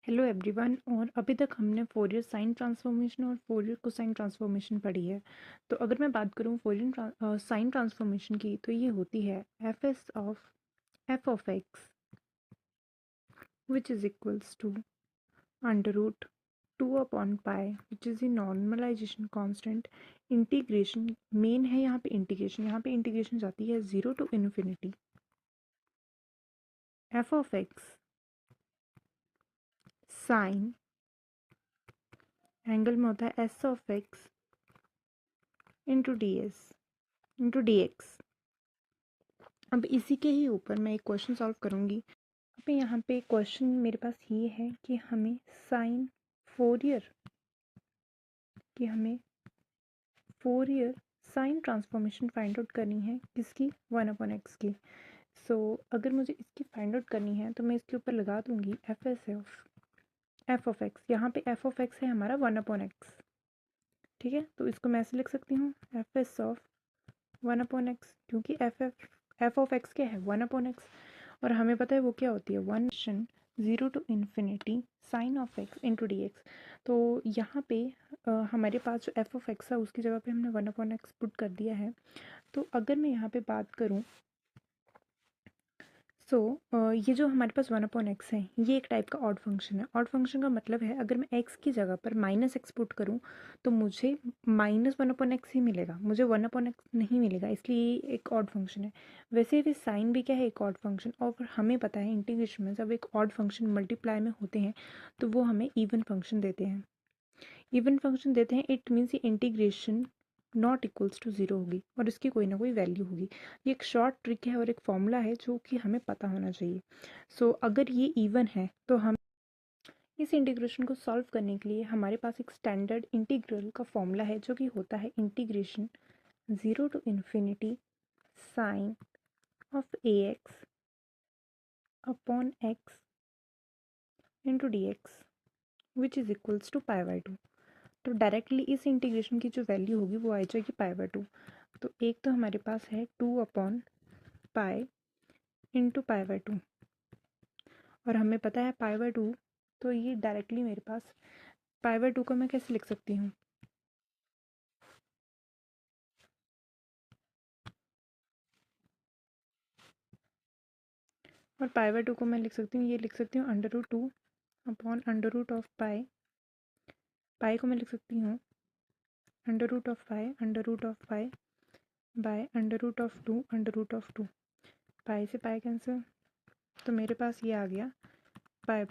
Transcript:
Hello everyone. और अभी तक हमने फोरियर साइन ट्रांसफॉर्मेशन और फोरियर कोसाइन ट्रांसफॉर्मेशन पढ़ी है। तो अगर मैं बात करूँ फोरियर साइन ट्रांसफॉर्मेशन की, तो ये होती है F of X which is equals to under root 2/पाई which is the normalization constant. Integration मेन है यहाँ पे इंटीग्रेशन जाती है 0 to infinity F of X sine angle में होता है S of X into D X. अब इसी के ही ऊपर मैं एक क्वेश्चन सॉल्व करूँगी। अब यहाँ पे क्वेश्चन मेरे पास ये है कि हमें Fourier Fourier sine transformation find out करनी है किसकी, 1/x की। सो अगर मुझे इसकी फाइंड आउट करनी है तो मैं इसके ऊपर लगा दूंगी एफ ऑफ एक्स। यहाँ पे एफ ऑफ एक्स है हमारा 1/x, ठीक है। तो इसको मैं ऐसे लिख सकती हूँ एफ एस ऑफ 1/x, क्योंकि एफ ऑफ एक्स क्या है 1/x, और हमें पता है वो क्या होती है 0 to infinity sine of X into D X. तो यहाँ पे हमारे पास जो एफ ऑफ एक्स है उसकी जगह पे हमने 1/x पुट कर दिया है। तो अगर मैं यहाँ पे बात करूँ, ये जो हमारे पास 1/x है ये एक टाइप का ऑड फंक्शन है। ऑड फंक्शन का मतलब है अगर मैं x की जगह पर -x पुट करूँ तो मुझे -1/x ही मिलेगा, मुझे 1/x नहीं मिलेगा, इसलिए ये एक ऑड फंक्शन है। वैसे भी साइन भी क्या है, एक ऑड फंक्शन। और हमें पता है इंटीग्रेशन में जब एक ऑड फंक्शन मल्टीप्लाई में होते हैं तो वो हमें इवन फंक्शन देते हैं। इट मीन्स ये इंटीग्रेशन नॉट इक्वल्स टू 0 होगी और इसकी कोई ना कोई वैल्यू होगी। ये एक शॉर्ट ट्रिक है और एक फॉर्मूला है जो कि हमें पता होना चाहिए। अगर ये इवन है तो हम इस इंटीग्रेशन को सॉल्व करने के लिए हमारे पास एक स्टैंडर्ड इंटीग्रल का फॉर्मूला है जो कि होता है integration 0 to infinity sine of A X upon X into D X which is equals to π/2। तो डायरेक्टली इस इंटीग्रेशन की जो वैल्यू होगी वो आ जाएगी π/2। तो एक तो हमारे पास है 2/पाई इंटू π/2, और हमें पता है π/2, तो ये डायरेक्टली मेरे पास π/2 को मैं कैसे लिख सकती हूँ, और π/2 को मैं लिख सकती हूँ, ये लिख सकती हूँ √2/√पाई। पाई को मैं लिख सकती हूँ √पाई बाय √2 √2। पाई से पाई कैंसिल, तो मेरे पास ये आ गया